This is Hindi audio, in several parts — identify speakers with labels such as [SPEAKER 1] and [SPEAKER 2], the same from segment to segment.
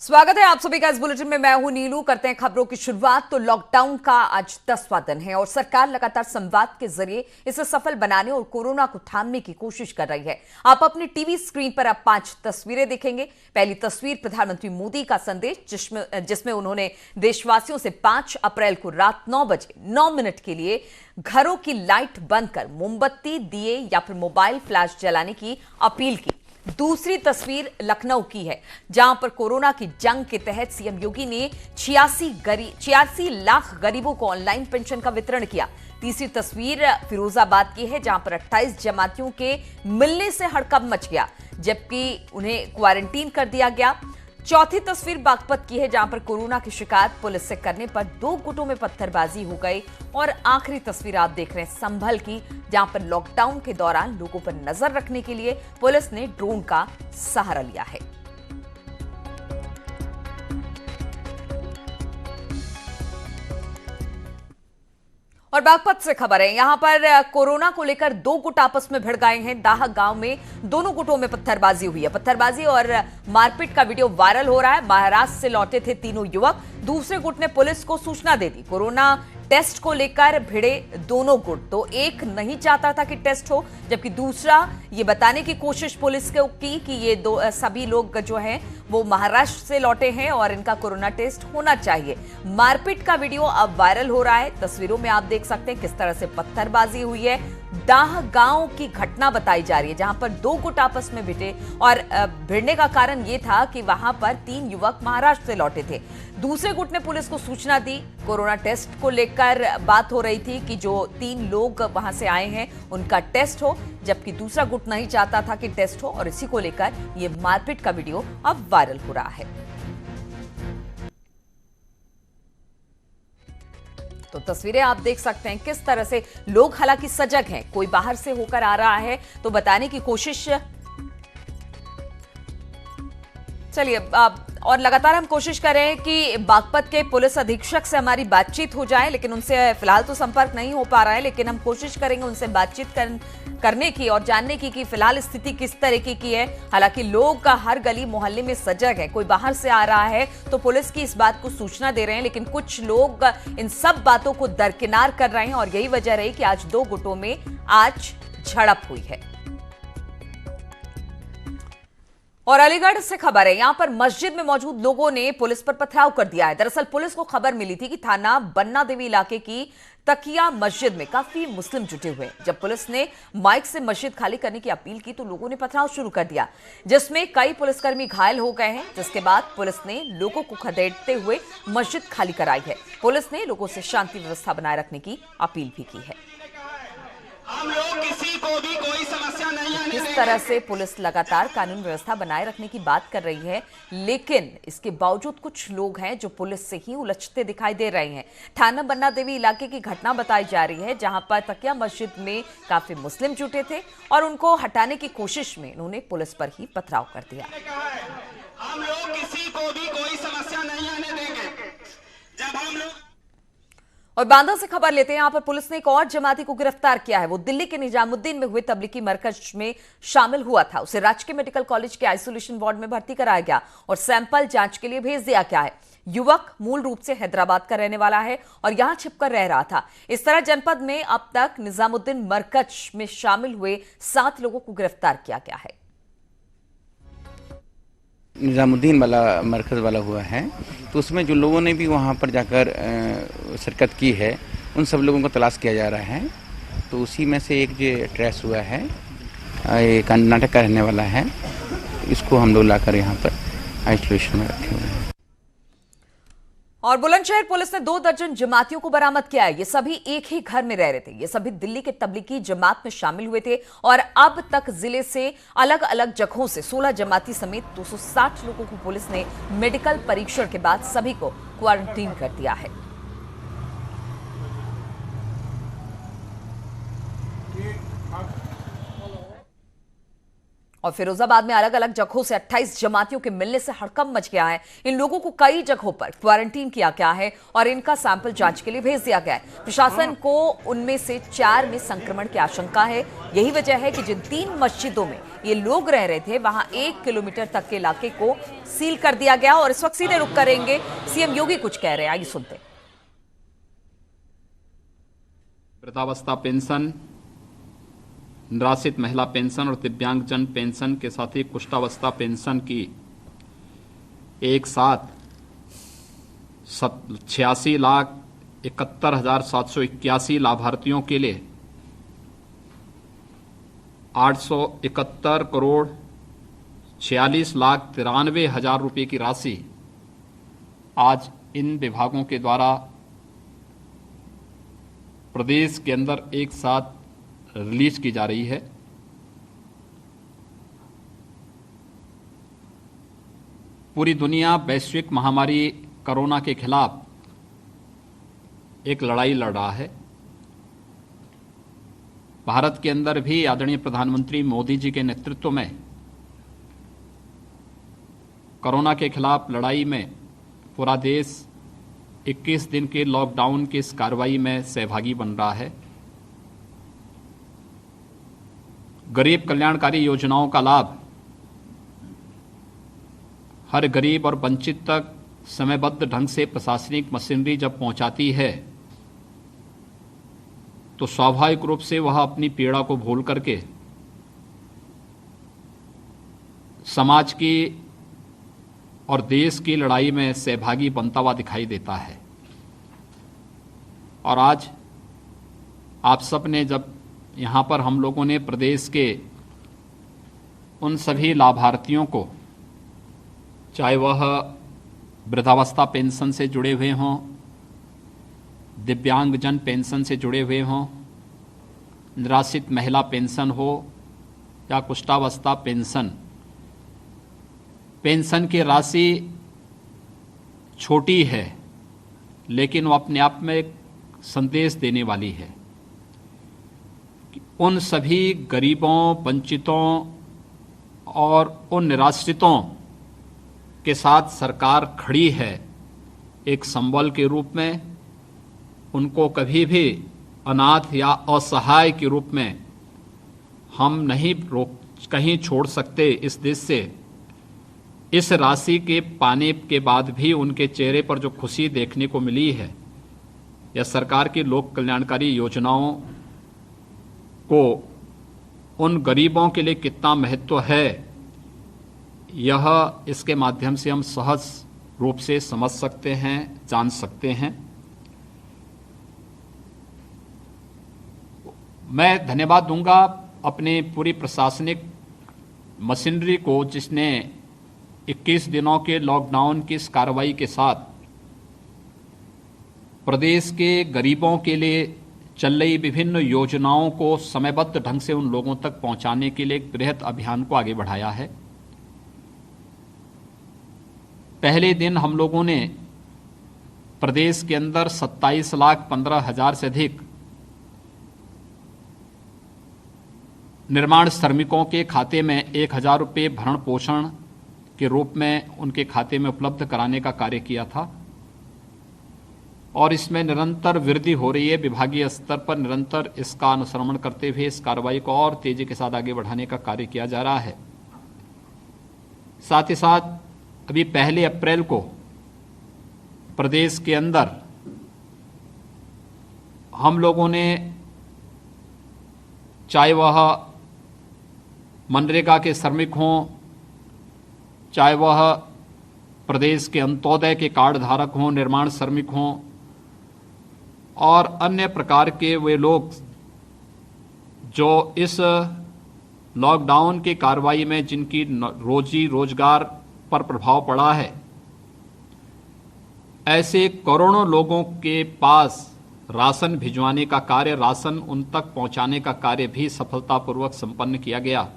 [SPEAKER 1] स्वागत है आप सभी का इस बुलेटिन में। मैं हूं नीलू। करते हैं खबरों की शुरुआत। तो लॉकडाउन का आज 10वां दिन है और सरकार लगातार संवाद के जरिए इसे सफल बनाने और कोरोना को थामने की कोशिश कर रही है। आप अपनी टीवी स्क्रीन पर अब 5 तस्वीरें देखेंगे। पहली तस्वीर प्रधानमंत्री मोदी का संदेश, जिसमें उन्होंने देशवासियों से 5 अप्रैल को रात 9 बजे 9 मिनट के लिए घरों की लाइट बंद कर मोमबत्ती, दिए या फिर मोबाइल फ्लैश जलाने की अपील की। दूसरी तस्वीर लखनऊ की है, जहां पर कोरोना की जंग के तहत सीएम योगी ने 86 लाख गरीबों को ऑनलाइन पेंशन का वितरण किया। तीसरी तस्वीर फिरोजाबाद की है, जहां पर 28 जमातियों के मिलने से हड़कंप मच गया, जबकि उन्हें क्वारंटीन कर दिया गया। चौथी तस्वीर बागपत की है, जहां पर कोरोना की शिकायत पुलिस से करने पर 2 गुटों में पत्थरबाजी हो गई। और आखिरी तस्वीर आप देख रहे हैं संभल की, जहां पर लॉकडाउन के दौरान लोगों पर नजर रखने के लिए पुलिस ने ड्रोन का सहारा लिया है। और बागपत से खबर है, यहां पर कोरोना को लेकर 2 गुट आपस में भिड़ गए हैं। दाह गांव में दोनों गुटों में पत्थरबाजी हुई है। पत्थरबाजी और मारपीट का वीडियो वायरल हो रहा है। महाराष्ट्र से लौटे थे तीनों युवक। दूसरे गुट ने पुलिस को सूचना दे दी। कोरोना टेस्ट को लेकर भिड़े दोनों गुट, तो एक नहीं चाहता था कि टेस्ट हो, जबकि दूसरा ये बताने की कोशिश पुलिस को की कि ये सभी लोग जो हैं वो महाराष्ट्र से लौटे हैं और इनका कोरोना टेस्ट होना चाहिए। मारपीट का वीडियो अब वायरल हो रहा है। तस्वीरों में आप देख सकते हैं किस तरह से पत्थरबाजी हुई है। दाह गांव की घटना बताई जा रही है, जहां पर 2 गुट आपस में भिड़े और भिड़ने का कारण यह था कि वहां पर 3 युवक महाराष्ट्र से लौटे थे। दूसरे गुट ने पुलिस को सूचना दी। कोरोना टेस्ट को लेकर बात हो रही थी कि जो 3 लोग वहां से आए हैं उनका टेस्ट हो, जबकि दूसरा गुट नहीं चाहता था कि टेस्ट हो, और इसी को लेकर यह मारपीट का वीडियो अब वायरल हो रहा है। तो तस्वीरें आप देख सकते हैं किस तरह से लोग हालांकि सजग हैं। कोई बाहर से होकर आ रहा है तो बताने की कोशिश, चलिए और लगातार हम कोशिश कर रहे हैं कि बागपत के पुलिस अधीक्षक से हमारी बातचीत हो जाए, लेकिन उनसे फिलहाल तो संपर्क नहीं हो पा रहा है। लेकिन हम कोशिश करेंगे उनसे बातचीत करने की और जानने की कि फिलहाल स्थिति किस तरीके की है। हालांकि लोग हर गली मोहल्ले में सजग है। कोई बाहर से आ रहा है तो पुलिस की इस बात को सूचना दे रहे हैं, लेकिन कुछ लोग इन सब बातों को दरकिनार कर रहे हैं और यही वजह रही कि आज 2 गुटों में आज झड़प हुई है। और अलीगढ़ से खबर है, यहां पर मस्जिद में मौजूद लोगों ने पुलिस पर पथराव कर दिया है। दरअसल पुलिस को खबर मिली थी कि थाना बन्ना देवी इलाके की तकिया मस्जिद में काफी मुस्लिम जुटे हुए हैं। जब पुलिस ने माइक से मस्जिद खाली करने की अपील की तो लोगों ने पथराव शुरू कर दिया, जिसमें कई पुलिसकर्मी घायल हो गए हैं। जिसके बाद पुलिस ने लोगों को खदेड़ते हुए मस्जिद खाली कराई है। पुलिस ने लोगों से शांति व्यवस्था बनाए रखने की अपील भी की है।
[SPEAKER 2] हम लोग किसी को भी कोई समस्या नहीं आने
[SPEAKER 1] देंगे। इस तरह से पुलिस लगातार कानून व्यवस्था बनाए रखने की बात कर रही है, लेकिन इसके बावजूद कुछ लोग हैं जो पुलिस से ही उलझते दिखाई दे रहे हैं। थाना बन्ना देवी इलाके की घटना बताई जा रही है, जहां पर तकिया मस्जिद में काफी मुस्लिम जुटे थे और उनको हटाने की कोशिश में उन्होंने पुलिस पर ही पथराव कर दिया।
[SPEAKER 2] हम लोग किसी को भी कोई समस्या नहीं आने देंगे। जब हम लोग
[SPEAKER 1] और बांदा से खबर लेते हैं, यहां पर पुलिस ने एक और जमाती को गिरफ्तार किया है। वो दिल्ली के निजामुद्दीन में हुए तबलीगी मरकज में शामिल हुआ था। उसे राजकीय मेडिकल कॉलेज के आइसोलेशन वार्ड में भर्ती कराया गया और सैंपल जांच के लिए भेज दिया गया है। युवक मूल रूप से हैदराबाद का रहने वाला है और यहां छिपकर रह रहा था। इस तरह जनपद में अब तक निजामुद्दीन मरकज में शामिल हुए 7 लोगों को गिरफ्तार किया गया है।
[SPEAKER 3] निजामुद्दीन वाला मरकज़ वाला हुआ है, तो उसमें जो लोगों ने भी वहाँ पर जाकर शिरकत की है उन सब लोगों को तलाश किया जा रहा है। तो उसी में से एक जो ट्रेस हुआ है, ये कर्नाटक का रहने वाला है, इसको हम लोग लाकर यहाँ पर आइसोलेशन में रखे हुए हैं।
[SPEAKER 1] और बुलंदशहर पुलिस ने 2 दर्जन जमातियों को बरामद किया है। ये सभी एक ही घर में रह रहे थे। ये सभी दिल्ली के तबलीगी जमात में शामिल हुए थे और अब तक जिले से अलग अलग जगहों से 16 जमाती समेत 260 लोगों को पुलिस ने मेडिकल परीक्षण के बाद सभी को क्वारंटीन कर दिया है। और फिरोजाबाद में अलग अलग जगहों से 28 जमातियों के मिलने से हड़कंप मच गया है। इन लोगों को कई जगहों पर क्वारंटीन किया गया है और इनका सैंपल जांच के लिए भेज दिया गया है। प्रशासन को उनमें से 4 में संक्रमण की आशंका है। यही वजह है कि जिन 3 मस्जिदों में ये लोग रह रहे थे वहां 1 किलोमीटर तक के इलाके को सील कर दिया गया। और इस वक्त सीधे रुक करेंगे, सीएम योगी कुछ कह रहे हैं, आइए सुनते हैं।
[SPEAKER 4] वृद्धावस्था पेंशन, निराश्रित महिला पेंशन और दिव्यांगजन पेंशन के साथ ही कुष्ठावस्था पेंशन की एक साथ 86,71,781 लाभार्थियों के लिए 871 करोड़ 46,93,000 रुपये की राशि आज इन विभागों के द्वारा प्रदेश के अंदर एक साथ रिलीज की जा रही है। पूरी दुनिया वैश्विक महामारी कोरोना के खिलाफ एक लड़ाई लड़ रहा है। भारत के अंदर भी आदरणीय प्रधानमंत्री मोदी जी के नेतृत्व में कोरोना के खिलाफ लड़ाई में पूरा देश 21 दिन के लॉकडाउन की इस कार्रवाई में सहभागी बन रहा है। गरीब कल्याणकारी योजनाओं का लाभ हर गरीब और वंचित तक समयबद्ध ढंग से प्रशासनिक मशीनरी जब पहुंचाती है तो स्वाभाविक रूप से वह अपनी पीड़ा को भूल करके समाज की और देश की लड़ाई में सहभागी बनता हुआ दिखाई देता है। और आज आप सब ने जब यहाँ पर हम लोगों ने प्रदेश के उन सभी लाभार्थियों को, चाहे वह वृद्धावस्था पेंशन से जुड़े हुए हों, दिव्यांगजन पेंशन से जुड़े हुए हों, निराश्रित महिला पेंशन हो या कुष्ठावस्था पेंशन की राशि छोटी है लेकिन वो अपने आप में एक संदेश देने वाली है। उन सभी गरीबों, वंचितों और उन निराश्रितों के साथ सरकार खड़ी है एक संबल के रूप में। उनको कभी भी अनाथ या असहाय के रूप में हम नहीं कहीं छोड़ सकते इस देश से। इस राशि के पाने के बाद भी उनके चेहरे पर जो खुशी देखने को मिली है, यह सरकार की लोक कल्याणकारी योजनाओं को उन गरीबों के लिए कितना महत्व है, यह इसके माध्यम से हम सहज रूप से समझ सकते हैं, जान सकते हैं। मैं धन्यवाद दूंगा अपने पूरी प्रशासनिक मशीनरी को जिसने 21 दिनों के लॉकडाउन की इस कार्रवाई के साथ प्रदेश के गरीबों के लिए चल रही विभिन्न योजनाओं को समयबद्ध ढंग से उन लोगों तक पहुंचाने के लिए एक बृहत अभियान को आगे बढ़ाया है। पहले दिन हम लोगों ने प्रदेश के अंदर 27,15,000 से अधिक निर्माण श्रमिकों के खाते में 1,000 रुपये भरण पोषण के रूप में उनके खाते में उपलब्ध कराने का कार्य किया था और इसमें निरंतर वृद्धि हो रही है। विभागीय स्तर पर निरंतर इसका अनुश्रवण करते हुए इस कार्रवाई को और तेजी के साथ आगे बढ़ाने का कार्य किया जा रहा है। साथ ही साथ अभी 1 अप्रैल को प्रदेश के अंदर हम लोगों ने, चाहे वह मनरेगा के श्रमिक हों, चाहे वह प्रदेश के अंत्योदय के कार्ड धारक हों, निर्माण श्रमिक हों और अन्य प्रकार के वे लोग जो इस लॉकडाउन की कार्रवाई में जिनकी रोजी रोजगार पर प्रभाव पड़ा है, ऐसे करोड़ों लोगों के पास राशन भिजवाने का कार्य, राशन उन तक पहुंचाने का कार्य भी सफलतापूर्वक संपन्न किया गया।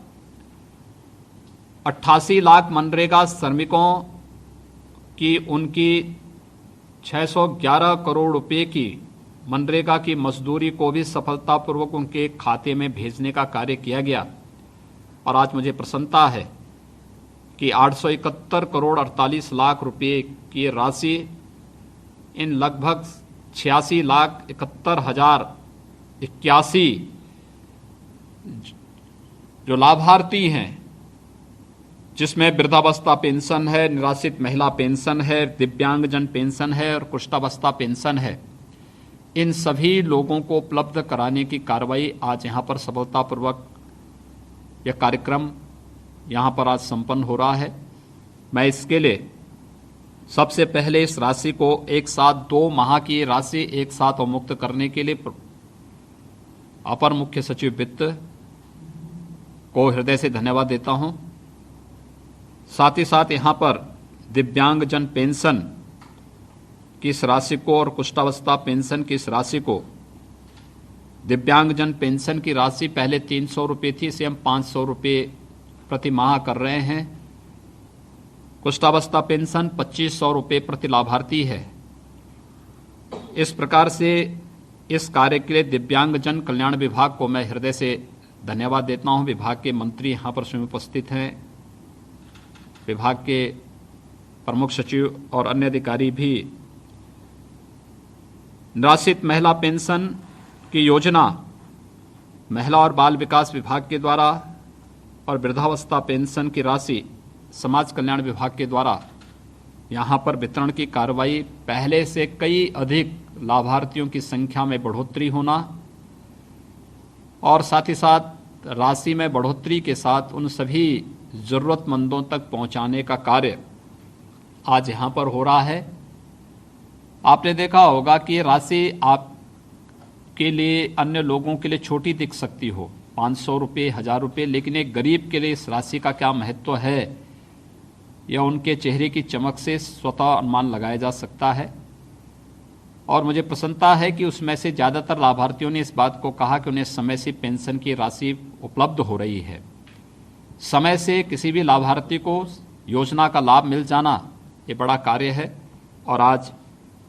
[SPEAKER 4] 88 लाख मनरेगा श्रमिकों की उनकी 611 करोड़ रुपए की मनरेगा की मजदूरी को भी सफलतापूर्वक उनके खाते में भेजने का कार्य किया गया और आज मुझे प्रसन्नता है कि 871 करोड़ 48 लाख रुपए की राशि इन लगभग 86,71,081 जो लाभार्थी हैं, जिसमें वृद्धावस्था पेंशन है, निराश्रित महिला पेंशन है, दिव्यांगजन पेंशन है और कुष्ठावस्था पेंशन है, इन सभी लोगों को उपलब्ध कराने की कार्रवाई आज यहाँ पर सफलतापूर्वक यह कार्यक्रम यहाँ पर आज संपन्न हो रहा है। मैं इसके लिए सबसे पहले इस राशि को एक साथ 2 माह की राशि एक साथ अवमुक्त करने के लिए अपर मुख्य सचिव वित्त को हृदय से धन्यवाद देता हूं। साथ ही साथ यहाँ पर दिव्यांगजन पेंशन की इस राशि को और कुष्ठावस्था पेंशन की इस राशि को, दिव्यांगजन पेंशन की राशि पहले 300 रुपये थी, इसे हम 500 रुपये प्रति माह कर रहे हैं। कुष्ठावस्था पेंशन 2500 रुपये प्रति लाभार्थी है। इस प्रकार से इस कार्य के लिए दिव्यांगजन कल्याण विभाग को मैं हृदय से धन्यवाद देता हूं। विभाग के मंत्री यहाँ पर स्वयं उपस्थित हैं, विभाग के प्रमुख सचिव और अन्य अधिकारी भी। निराश्रित महिला पेंशन की योजना महिला और बाल विकास विभाग के द्वारा और वृद्धावस्था पेंशन की राशि समाज कल्याण विभाग के द्वारा यहाँ पर वितरण की कार्रवाई, पहले से कई अधिक लाभार्थियों की संख्या में बढ़ोतरी होना और साथ ही साथ राशि में बढ़ोतरी के साथ उन सभी ज़रूरतमंदों तक पहुँचाने का कार्य आज यहाँ पर हो रहा है। आपने देखा होगा कि ये राशि आपके लिए, अन्य लोगों के लिए छोटी दिख सकती हो, 500 रुपये, 1000 रुपये, लेकिन एक गरीब के लिए इस राशि का क्या महत्व है यह उनके चेहरे की चमक से स्वतः अनुमान लगाया जा सकता है। और मुझे प्रसन्नता है कि उसमें से ज़्यादातर लाभार्थियों ने इस बात को कहा कि उन्हें समय से पेंशन की राशि उपलब्ध हो रही है। समय से किसी भी लाभार्थी को योजना का लाभ मिल जाना ये बड़ा कार्य है और आज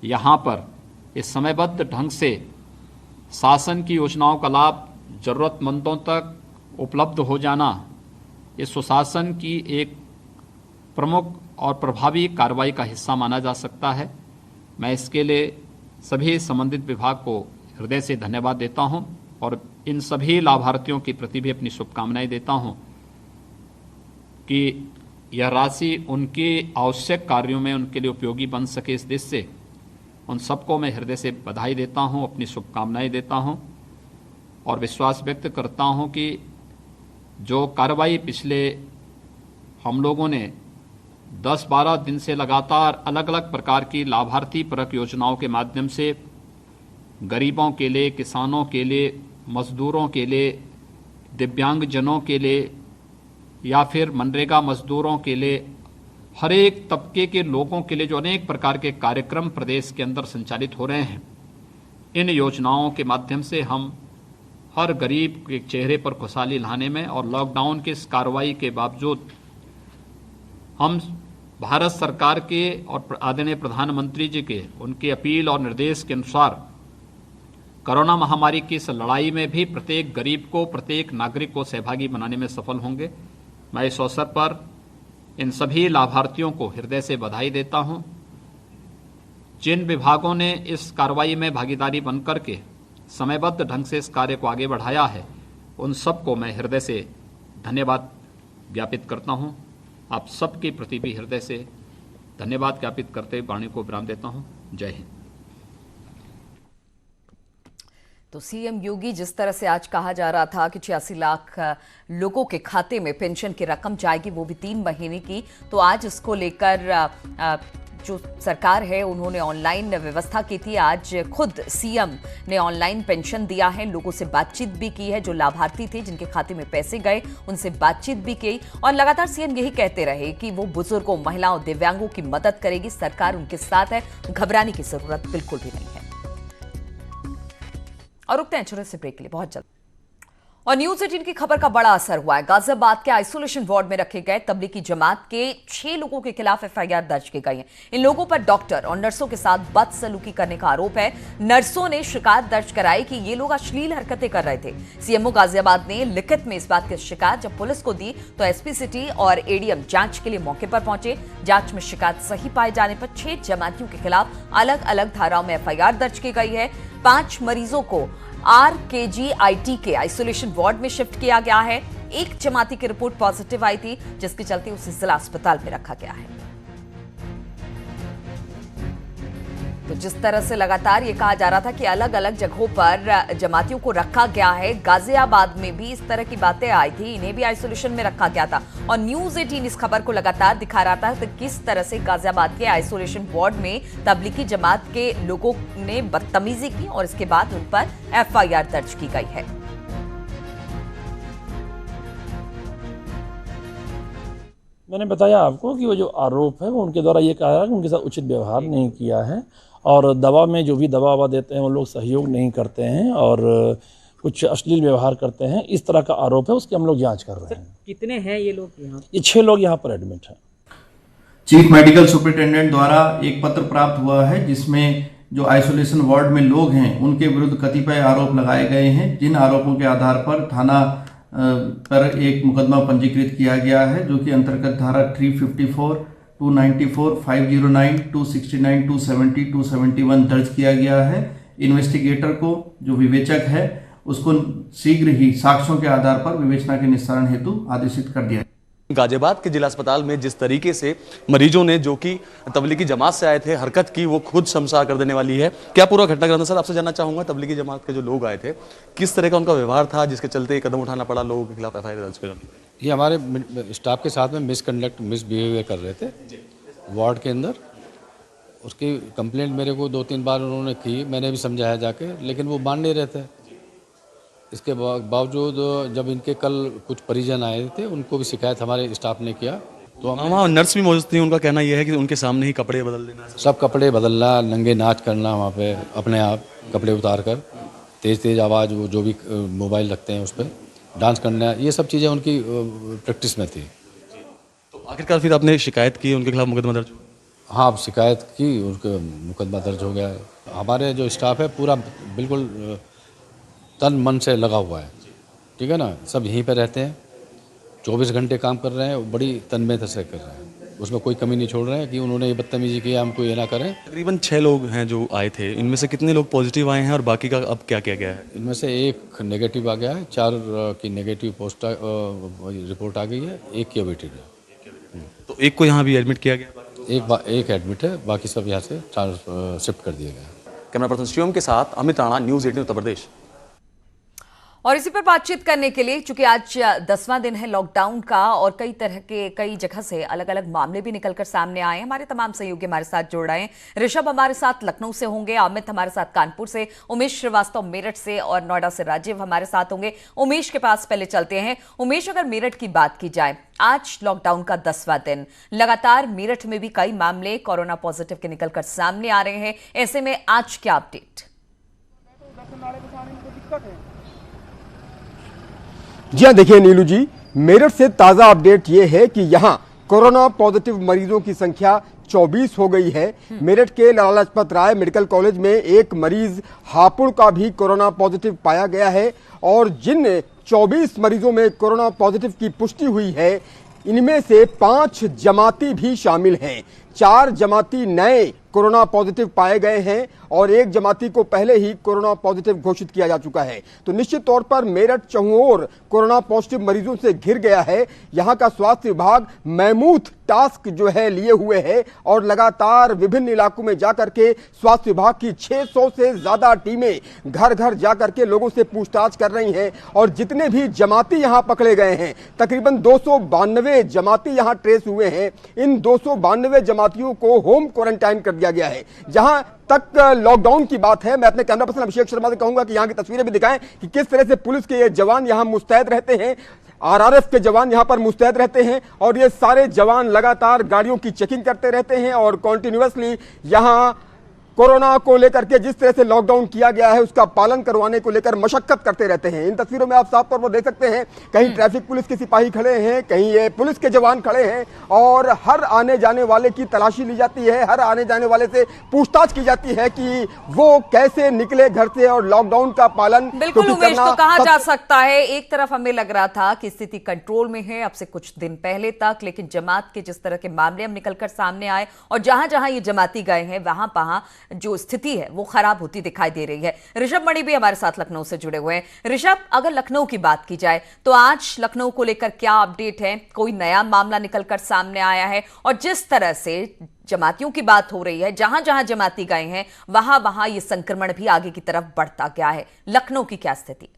[SPEAKER 4] यहाँ पर इस समयबद्ध ढंग से शासन की योजनाओं का लाभ ज़रूरतमंदों तक उपलब्ध हो जाना ये सुशासन की एक प्रमुख और प्रभावी कार्रवाई का हिस्सा माना जा सकता है। मैं इसके लिए सभी संबंधित विभाग को हृदय से धन्यवाद देता हूं और इन सभी लाभार्थियों के प्रति भी अपनी शुभकामनाएं देता हूं कि यह राशि उनके आवश्यक कार्यों में उनके लिए उपयोगी बन सके। इस दृष्टि से उन सबको मैं हृदय से बधाई देता हूं, अपनी शुभकामनाएं देता हूं और विश्वास व्यक्त करता हूं कि जो कार्रवाई पिछले हम लोगों ने 10-12 दिन से लगातार अलग अलग प्रकार की लाभार्थी परक योजनाओं के माध्यम से गरीबों के लिए, किसानों के लिए, मजदूरों के लिए, दिव्यांगजनों के लिए या फिर मनरेगा मजदूरों के लिए, हर एक तबके के लोगों के लिए जो अनेक प्रकार के कार्यक्रम प्रदेश के अंदर संचालित हो रहे हैं, इन योजनाओं के माध्यम से हम हर गरीब के चेहरे पर खुशहाली लाने में और लॉकडाउन की इस कार्रवाई के बावजूद हम भारत सरकार के और आदरणीय प्रधानमंत्री जी के उनकी अपील और निर्देश के अनुसार कोरोना महामारी की इस लड़ाई में भी प्रत्येक गरीब को, प्रत्येक नागरिक को सहभागी बनाने में सफल होंगे। मैं इस अवसर पर इन सभी लाभार्थियों को हृदय से बधाई देता हूं। जिन विभागों ने इस कार्रवाई में भागीदारी बनकर के समयबद्ध ढंग से इस कार्य को आगे बढ़ाया है, उन सबको मैं हृदय से धन्यवाद ज्ञापित करता हूं। आप सबके प्रति भी हृदय से धन्यवाद ज्ञापित करते हुए वाणी को विराम देता हूं। जय हिंद।
[SPEAKER 1] तो सीएम योगी, जिस तरह से आज कहा जा रहा था कि 86 लाख लोगों के खाते में पेंशन की रकम जाएगी, वो भी 3 महीने की, तो आज इसको लेकर जो सरकार है उन्होंने ऑनलाइन व्यवस्था की थी। आज खुद सीएम ने ऑनलाइन पेंशन दिया है, लोगों से बातचीत भी की है, जो लाभार्थी थे जिनके खाते में पैसे गए उनसे बातचीत भी की और लगातार सीएम यही कहते रहे कि वो बुजुर्गों, महिलाओं, दिव्यांगों की मदद करेगी, सरकार उनके साथ है, घबराने की जरूरत बिल्कुल भी नहीं है। और रुकते हैं छोटे से ब्रेक के लिए बहुत जल्द। और न्यूज 18 की खबर का बड़ा असर हुआ है। गाजियाबाद के आइसोलेशन वार्ड में रखे गए तबलीगी जमात के 6 लोगों के खिलाफ एफआईआर दर्ज की गई है। इन लोगों पर डॉक्टर और नर्सों के साथ बदसलूकी करने का आरोप है। नर्सों ने शिकायत दर्ज कराई कि ये लोग अश्लील हरकतें कर रहे थे। सीएमओ गाजियाबाद ने लिखित में इस बात की शिकायत जब पुलिस को दी तो एसपी सिटी और एडीएम जांच के लिए मौके पर पहुंचे। जांच में शिकायत सही पाए जाने पर 6 जमातियों के खिलाफ अलग अलग धाराओं में एफआईआर दर्ज की गई है। 5 मरीजों को RKGIT के आइसोलेशन वार्ड में शिफ्ट किया गया है। एक जमाती की रिपोर्ट पॉजिटिव आई थी, जिसके चलते उसे जिला अस्पताल में रखा गया है। तो जिस तरह से लगातार ये कहा जा रहा था कि अलग अलग जगहों पर जमातियों को रखा गया है, गाजियाबाद में भी इस तरह की बातें आई थी, इन्हें भी आइसोलेशन में रखा गया था। और न्यूज 18 इस खबर को लगातार दिखा रहा था कि किस तरह से गाजियाबाद के आइसोलेशन वार्ड में तबलीगी जमात के लोगों ने बदतमीजी की और इसके बाद उन पर एफआईआर दर्ज की गई है।
[SPEAKER 5] मैंने बताया आपको कि वो जो आरोप है वो उनके द्वारा ये कहा है कि उनके साथ उचित व्यवहार नहीं किया है और दवा में जो भी दवा देते हैं वो लोग सहयोग नहीं करते हैं और कुछ अश्लील व्यवहार करते हैं। इस तरह का आरोप है, उसकी हम लोग जांच कर रहे हैं।
[SPEAKER 6] कितने हैं ये लोग यहाँ?
[SPEAKER 5] ये 6 लोग यहाँ पर एडमिट हैं।
[SPEAKER 7] चीफ मेडिकल सुपरिटेंडेंट द्वारा एक पत्र प्राप्त हुआ है जिसमें जो आइसोलेशन वार्ड में लोग हैं उनके विरुद्ध कतिपय आरोप लगाए गए हैं, जिन आरोपों के आधार पर थाना पर एक मुकदमा पंजीकृत किया गया है, जो कि अंतर्गत धारा 354, 294, 509, 269, 270, 271 दर्ज किया गया है। इन्वेस्टिगेटर को जो विवेचक है उसको शीघ्र ही साक्ष्यों के आधार पर विवेचना के निस्तारण हेतु आदेशित कर दिया।
[SPEAKER 8] गाजियाबाद के जिला अस्पताल में जिस तरीके से मरीजों ने जो कि तबलीगी जमात से आए थे हरकत की, वो खुद शर्मसार कर देने वाली है। क्या पूरा घटनाक्रम? सर आपसे जानना चाहूंगा, तबलीगी जमात के जो लोग आए थे किस तरह का उनका व्यवहार था जिसके चलते कदम उठाना पड़ा लोगों के खिलाफ एफआईआर दर्ज करने?
[SPEAKER 9] ये हमारे स्टाफ के साथ में मिसबिहेवियर कर रहे थे वार्ड के अंदर। उसकी कंप्लेंट मेरे को 2-3 बार उन्होंने की, मैंने भी समझाया जाके, लेकिन वो मान नहीं रहे थे। इसके बावजूद जब इनके कल कुछ परिजन आए थे उनको भी शिकायत हमारे स्टाफ ने किया तो
[SPEAKER 8] वहाँ नर्स भी मौजूद थी, उनका कहना यह है कि उनके सामने ही कपड़े बदल देना,
[SPEAKER 9] सब कपड़े बदलना, नंगे नाच करना वहाँ पे अपने आप कपड़े उतार कर, तेज़ आवाज़, वो जो भी मोबाइल रखते हैं उस पर डांस करना, ये सब चीज़ें उनकी प्रैक्टिस में थी।
[SPEAKER 8] तो आखिरकार फिर आपने शिकायत की, उनके खिलाफ मुकदमा दर्ज?
[SPEAKER 9] हाँ, शिकायत की, उनका मुकदमा दर्ज हो गया है। हमारे जो स्टाफ है पूरा बिल्कुल तन मन से लगा हुआ है, ठीक है ना। सब यहीं पे रहते हैं, 24 घंटे काम कर रहे हैं, बड़ी तन्मयता से कर रहे हैं, उसमें कोई कमी नहीं छोड़ रहे हैं कि उन्होंने ये बदतमीजी की, हमको ये ना करें।
[SPEAKER 8] तकरीबन 6 लोग हैं जो आए थे, इनमें से कितने लोग पॉजिटिव आए हैं और बाकी का अब क्या किया गया है?
[SPEAKER 9] इनमें से एक नेगेटिव आ गया है, 4 की नेगेटिव रिपोर्ट आ गई है, एक की अवेटेड है।
[SPEAKER 8] तो एक को यहाँ भी एडमिट किया गया?
[SPEAKER 9] एक एडमिट है, बाकी सब यहाँ से शिफ्ट कर दिया गया।
[SPEAKER 8] कैमरा पर्सन शिवम के साथ अमित राणा, न्यूज़ 18 उत्तर प्रदेश।
[SPEAKER 1] और इसी पर बातचीत करने के लिए, चूंकि आज 10वां दिन है लॉकडाउन का और कई जगह से अलग अलग मामले भी निकलकर सामने आए हैं, हमारे तमाम सहयोगी हमारे साथ जुड़ रहे हैं। ऋषभ हमारे साथ लखनऊ से होंगे, अमित हमारे साथ कानपुर से, उमेश श्रीवास्तव मेरठ से और नोएडा से राजीव हमारे साथ होंगे। उमेश के पास पहले चलते हैं। उमेश, अगर मेरठ की बात की जाए, आज लॉकडाउन का 10वां दिन, लगातार मेरठ में भी कई मामले कोरोना पॉजिटिव के निकलकर सामने आ रहे हैं, ऐसे में आज क्या अपडेट?
[SPEAKER 10] जी हाँ, देखिए नीलू जी, मेरठ से ताज़ा अपडेट ये है कि यहाँ कोरोना पॉजिटिव मरीजों की संख्या 24 हो गई है। मेरठ के लाला लाजपत राय मेडिकल कॉलेज में एक मरीज हापुड़ का भी कोरोना पॉजिटिव पाया गया है और जिन 24 मरीजों में कोरोना पॉजिटिव की पुष्टि हुई है, इनमें से 5 जमाती भी शामिल हैं। 4 जमाती नए कोरोना पॉजिटिव पाए गए हैं और एक जमाती को पहले ही कोरोना पॉजिटिव घोषित किया जा चुका है। तो निश्चित तौर पर मेरठ चहुओर कोरोना पॉजिटिव मरीजों से घिर गया है। यहाँ का स्वास्थ्य विभाग महमूद टास्क जो है लिए हुए है और लगातार विभिन्न इलाकों में जाकर के स्वास्थ्य विभाग की 600 से ज्यादा टीमें घर घर जाकर के लोगों से पूछताछ कर रही हैं और जितने भी जमाती यहाँ पकड़े गए हैं, तकरीबन 292 जमाती यहाँ ट्रेस हुए हैं। इन 292 जमातियों को होम क्वारंटाइन कर दिया गया है। जहां तक लॉकडाउन की बात है, मैं अपने कैमरा पर्सन अभिषेक शर्मा से कहूंगा कि यहां की तस्वीरें भी दिखाएं कि किस तरह से पुलिस के ये जवान यहां मुस्तैद रहते हैं, आरआरएफ के जवान यहां पर मुस्तैद रहते हैं और ये सारे जवान लगातार गाड़ियों की चेकिंग करते रहते हैं और कॉन्टिन्यूअसली यहां कोरोना को लेकर के जिस तरह से लॉकडाउन किया गया है उसका पालन करवाने को लेकर मशक्कत करते रहते हैं। इन तस्वीरों में आप साफ तौर पर देख सकते हैं, कहीं ट्रैफिक पुलिस के सिपाही खड़े हैं, कहीं ये पुलिस के जवान खड़े हैं और हर आने जाने वाले की तलाशी ली जाती है, हर आने जाने वाले से पूछताछ की जाती है कि वो कैसे निकले घर से और लॉकडाउन का पालन
[SPEAKER 1] बिल्कुल उमेश, तो कहा जा सकता है एक तरफ हमें लग रहा था कि स्थिति कंट्रोल में है अब से कुछ दिन पहले तक, लेकिन जमात के जिस तरह के मामले हम निकलकर सामने आए और जहां जहां ये जमाती गए हैं वहां वहां जो स्थिति है वो खराब होती दिखाई दे रही है। ऋषभ मणि भी हमारे साथ लखनऊ से जुड़े हुए हैं। ऋषभ, अगर लखनऊ की बात की जाए तो आज लखनऊ को लेकर क्या अपडेट है? कोई नया मामला निकलकर सामने आया है? और जिस तरह से जमातियों की बात हो रही है, जहां जहां जमाती गए हैं वहां वहां ये संक्रमण भी आगे की तरफ बढ़ता गया है, लखनऊ की क्या स्थिति?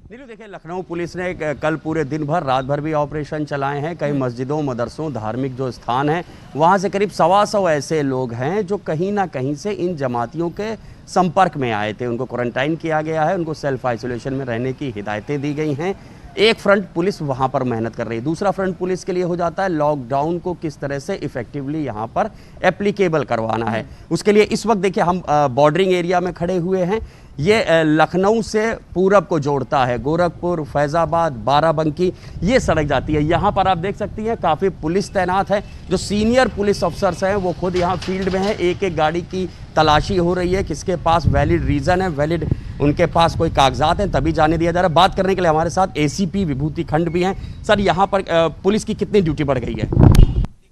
[SPEAKER 6] नीलू देखिए, लखनऊ पुलिस ने कल पूरे दिन भर रात भर भी ऑपरेशन चलाए हैं। कई मस्जिदों, मदरसों, धार्मिक जो स्थान हैं वहाँ से करीब 125 ऐसे लोग हैं जो कहीं ना कहीं से इन जमातियों के संपर्क में आए थे। उनको क्वारंटाइन किया गया है, उनको सेल्फ आइसोलेशन में रहने की हिदायतें दी गई हैं। एक फ्रंट पुलिस वहाँ पर मेहनत कर रही है, दूसरा फ्रंट पुलिस के लिए हो जाता है लॉकडाउन को किस तरह से इफेक्टिवली यहाँ पर एप्लीकेबल करवाना है। उसके लिए इस वक्त देखिए हम बॉर्डरिंग एरिया में खड़े हुए हैं। ये लखनऊ से पूरब को जोड़ता है, गोरखपुर, फैजाबाद, बाराबंकी ये सड़क जाती है। यहाँ पर आप देख सकती हैं काफ़ी पुलिस तैनात है। जो सीनियर पुलिस अफसर्स हैं वो खुद यहाँ फील्ड में हैं। एक एक गाड़ी की तलाशी हो रही है, किसके पास वैलिड रीज़न है, वैलिड उनके पास कोई कागजात हैं तभी जाने दिया जा रहा है। बात करने के लिए हमारे साथ एसीपी विभूति खंड भी हैं। सर, यहाँ पर पुलिस की कितनी ड्यूटी बढ़ गई है?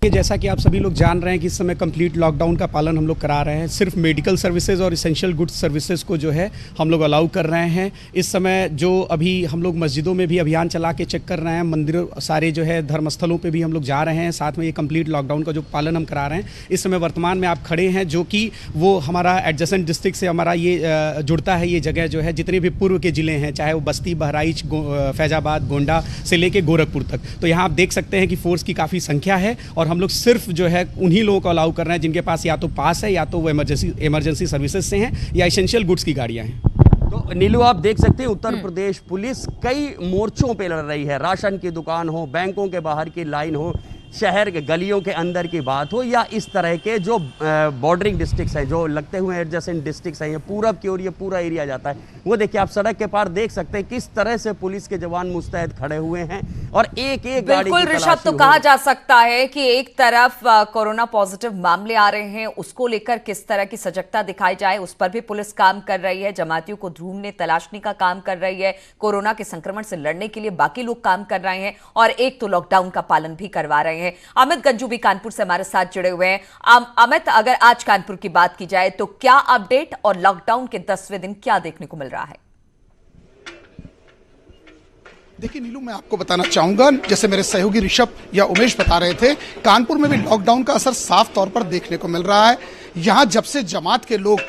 [SPEAKER 11] जैसा कि आप सभी लोग जान रहे हैं कि इस समय कंप्लीट लॉकडाउन का पालन हम लोग करा रहे हैं। सिर्फ मेडिकल सर्विसेज और इसेंशियल गुड्स सर्विसेज को जो है हम लोग अलाउ कर रहे हैं। इस समय जो अभी हम लोग मस्जिदों में भी अभियान चला के चेक कर रहे हैं, मंदिरों सारे जो है धर्मस्थलों पे भी हम लोग जा रहे हैं। साथ में ये कंप्लीट लॉकडाउन का जो पालन हम करा रहे हैं। इस समय वर्तमान में आप खड़े हैं जो कि वो हमारा एडजेसेंट डिस्ट्रिक्ट से हमारा ये जुड़ता है। ये जगह जो है जितने भी पूर्व के ज़िले हैं, चाहे वो बस्ती, बहराइच, फैजाबाद, गोंडा से लेके गोरखपुर तक, तो यहाँ आप देख सकते हैं कि फोर्स की काफ़ी संख्या है और हम लोग सिर्फ जो है उन्हीं लोगों को अलाउ कर रहे हैं जिनके पास या तो पास है या तो वो इमरजेंसी सर्विसेज से हैं या एसेंशियल गुड्स की गाड़ियां हैं।
[SPEAKER 6] तो नीलू आप देख सकते हैं उत्तर प्रदेश पुलिस कई मोर्चों पे लड़ रही है। राशन की दुकान हो, बैंकों के बाहर की लाइन हो, शहर के गलियों के अंदर की बात हो या इस तरह के जो बॉर्डरिंग डिस्ट्रिक्ट्स हैं, जो लगते हुए एडजेसेंट डिस्ट्रिक्ट्स हैं, ये पूरब की ओर ये पूरा एरिया जाता है, वो देखिए आप सड़क के पार देख सकते हैं किस तरह से पुलिस के जवान मुस्तैद खड़े हुए हैं और एक एक गाड़ी
[SPEAKER 1] बिल्कुल ऋषभ, तो कहा जा सकता है कि एक तरफ कोरोना पॉजिटिव मामले आ रहे हैं, उसको लेकर किस तरह की सजगता दिखाई जाए उस पर भी पुलिस काम कर रही है। जमातियों को ढूंढने तलाशने का काम कर रही है। कोरोना के संक्रमण से लड़ने के लिए बाकी लोग काम कर रहे हैं और एक तो लॉकडाउन का पालन भी करवा रहे हैं। अमित गंजू भी कानपुर से हमारे साथ जुड़े हुए हैं। अमित, अगर आज कानपुर की बात की जाए तो क्या अपडेट और लॉकडाउन के 10वें दिन क्या देखने को मिल रहा है?
[SPEAKER 12] देखिए नीलू, मैं आपको बताना चाहूंगा, जैसे मेरे सहयोगी ऋषभ या उमेश बता रहे थे, कानपुर में भी लॉकडाउन का असर साफ तौर पर देखने को मिल रहा है। यहाँ जब से जमात के लोग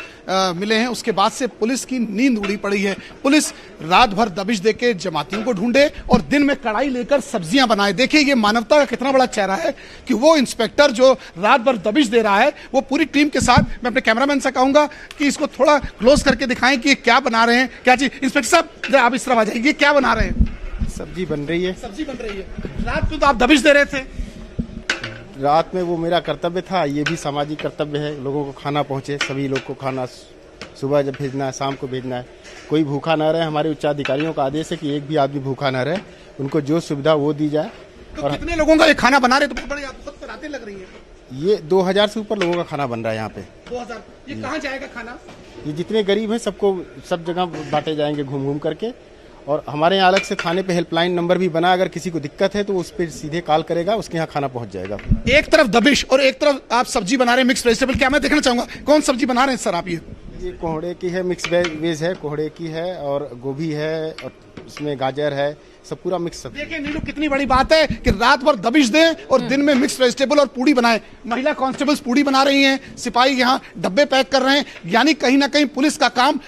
[SPEAKER 12] मिले हैं उसके बाद से पुलिस की नींद उड़ी पड़ी है। पुलिस रात भर दबिश देके जमातियों को ढूंढे और दिन में कढ़ाई लेकर सब्जियां बनाए। देखिए ये मानवता का कितना बड़ा चेहरा है कि वो इंस्पेक्टर जो रात भर दबिश दे रहा है वो पूरी टीम के साथ, मैं अपने कैमरामैन से कहूंगा कि इसको थोड़ा क्लोज करके दिखाएं कि क्या बना रहे हैं, क्या चीज। इंस्पेक्टर साहब आप इस तरफ आ जाइए, क्या बना रहे हैं?
[SPEAKER 13] सब्जी बन रही है।
[SPEAKER 12] सब्जी बन रही है। रात को तो आप दबिश दे रहे थे।
[SPEAKER 13] रात में वो मेरा कर्तव्य था, ये भी सामाजिक कर्तव्य है, लोगों को खाना पहुंचे, सभी लोग को खाना सुबह जब भेजना है, शाम को भेजना है, कोई भूखा ना रहे। हमारे उच्चाधिकारियों का आदेश है कि एक भी आदमी भूखा ना रहे, उनको जो सुविधा वो दी जाए।
[SPEAKER 12] तो और कितने लोगों का ये खाना बना रहे? तो बहुत रातें लग रही है।
[SPEAKER 13] ये 2000 से ऊपर लोगों का खाना बन रहा है यहाँ पे।
[SPEAKER 12] 2000? ये कहाँ जाएगा खाना?
[SPEAKER 13] ये जितने गरीब हैं सबको सब जगह बांटे जाएंगे घूम घूम करके। और हमारे यहाँ अलग से थाने पे हेल्पलाइन नंबर भी बना, अगर किसी को दिक्कत है तो उस पर सीधे कॉल करेगा, उसके यहाँ खाना पहुँच जाएगा।
[SPEAKER 12] एक तरफ दबिश और एक तरफ आप सब्जी बना रहे हैं, मिक्स वेजिटेबल। क्या मैं देखना चाहूंगा कौन सब्जी बना रहे हैं सर आप?
[SPEAKER 13] ये कोहड़े की है, मिक्स वेज है, कोहड़े की है और गोभी है और इसमें गाजर है, सब पूरा मिक्स सब्जी।
[SPEAKER 12] देखिए नीलू, कितनी बड़ी बात है कि रात भर दबिश दें और दिन में मिक्स वेजिटेबल और पूड़ी बनाए। महिला कांस्टेबल्स पूड़ी बना रही हैं, सिपाही यहाँ डब्बे पैक कर रहे हैं। यानी कहीं ना कहीं पुलिस का काम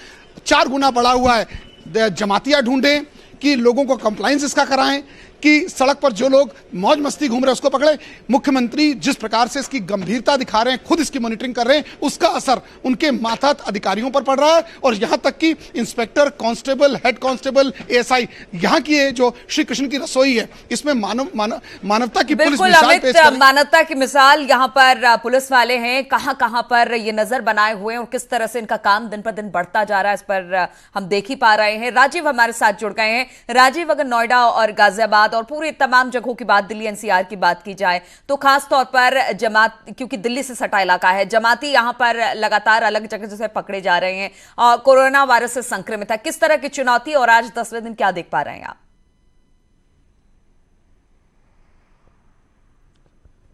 [SPEAKER 12] 4 गुना बढ़ा हुआ है। जमातियां ढूंढें कि लोगों को कंप्लाइंस इसका कराएं, कि सड़क पर जो लोग मौज मस्ती घूम रहे हैं उसको पकड़े। मुख्यमंत्री जिस प्रकार से इसकी गंभीरता दिखा रहे हैं, खुद इसकी मॉनिटरिंग कर रहे हैं, उसका असर उनके मातहत अधिकारियों पर पड़ रहा है। और यहां तक कि inspector, constable, head constable, ASI, यहां की ये जो श्री कृष्ण की रसोई है, इसमें मानवता की पुलिस मिसाल पेश कर रही है।
[SPEAKER 1] मानवता की मिसाल यहाँ पर पुलिस वाले हैं, कहां पर ये नजर बनाए हुए हैं और किस तरह से इनका काम दिन पर दिन बढ़ता जा रहा है, इस पर हम देख ही पा रहे हैं। राजीव हमारे साथ जुड़ गए हैं। राजीव, अगर नोएडा और गाजियाबाद और पूरे तमाम जगहों की बात, दिल्ली एनसीआर की बात की जाए तो खास तौर पर जमात, क्योंकि दिल्ली से सटा इलाका है, जमाती यहाँ पर लगातार अलग जगह से पकड़े जा रहे हैं और कोरोना वायरस से संक्रमित है। किस तरह की चुनौती और आज 10वें दिन क्या देख पा रहे हैं आप?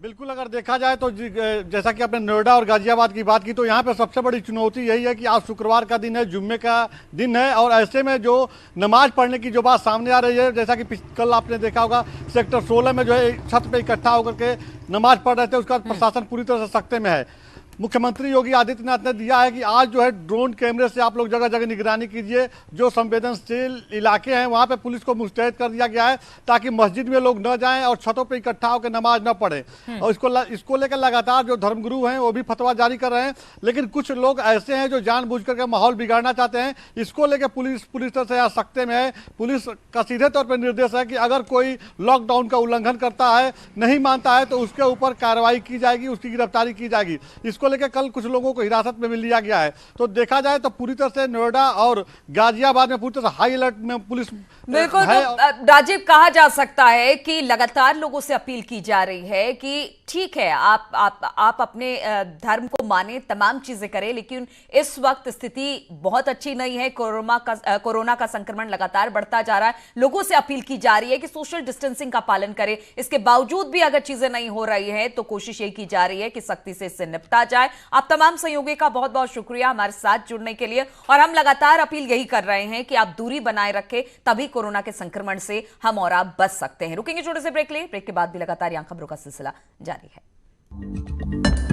[SPEAKER 14] बिल्कुल, अगर देखा जाए तो जैसा कि आपने नोएडा और गाजियाबाद की बात की, तो यहाँ पे सबसे बड़ी चुनौती यही है कि आज शुक्रवार का दिन है, जुम्मे का दिन है, और ऐसे में जो नमाज पढ़ने की जो बात सामने आ रही है, जैसा कि कल आपने देखा होगा सेक्टर 16 में जो है छत पे इकट्ठा होकर के नमाज पढ़ रहे थे, उसका प्रशासन पूरी तरह से सख्ते में है। मुख्यमंत्री योगी आदित्यनाथ ने दिया है कि आज जो है ड्रोन कैमरे से आप लोग जगह जगह निगरानी कीजिए। जो संवेदनशील इलाके हैं वहाँ पे पुलिस को मुस्तैद कर दिया गया है ताकि मस्जिद में लोग न जाएं और छतों पे इकट्ठा होकर नमाज न पढ़ें। और इसको लेकर लगातार जो धर्मगुरु हैं वो भी फतवा जारी कर रहे हैं, लेकिन कुछ लोग ऐसे हैं जो जानबूझ करके माहौल बिगाड़ना चाहते हैं। इसको लेकर पुलिस पूरी तरह से सख्ते में है। पुलिस का सीधे तौर पर निर्देश है कि अगर कोई लॉकडाउन का उल्लंघन करता है, नहीं मानता है, तो उसके ऊपर कार्रवाई की जाएगी, उसकी गिरफ्तारी की जाएगी। इसको लेकर कल कुछ लोगों को हिरासत में भी लिया गया है। तो देखा जाए तो पूरी तरह से नोएडा और गाजियाबाद में पूरी तरह से हाई अलर्ट में पुलिस
[SPEAKER 1] बिल्कुल
[SPEAKER 14] है।
[SPEAKER 1] तो राजीव, कहा जा सकता है कि लगातार लोगों से अपील की जा रही है कि ठीक है, आप अपने धर्म को माने, तमाम चीजें करें, लेकिन इस वक्त स्थिति बहुत अच्छी नहीं है। कोरोना का संक्रमण लगातार बढ़ता जा रहा है। लोगों से अपील की जा रही है कि सोशल डिस्टेंसिंग का पालन करें। इसके बावजूद भी अगर चीजें नहीं हो रही है तो कोशिश ये की जा रही है कि सख्ती से इससे निपटा जाए। आप तमाम सहयोगियों का बहुत बहुत शुक्रिया हमारे साथ जुड़ने के लिए, और हम लगातार अपील यही कर रहे हैं कि आप दूरी बनाए रखें, तभी कोरोना के संक्रमण से हम और आप बच सकते हैं। रुकेंगे छोटे से ब्रेक लिए, ब्रेक के बाद भी लगातार यहां खबरों का सिलसिला जारी है।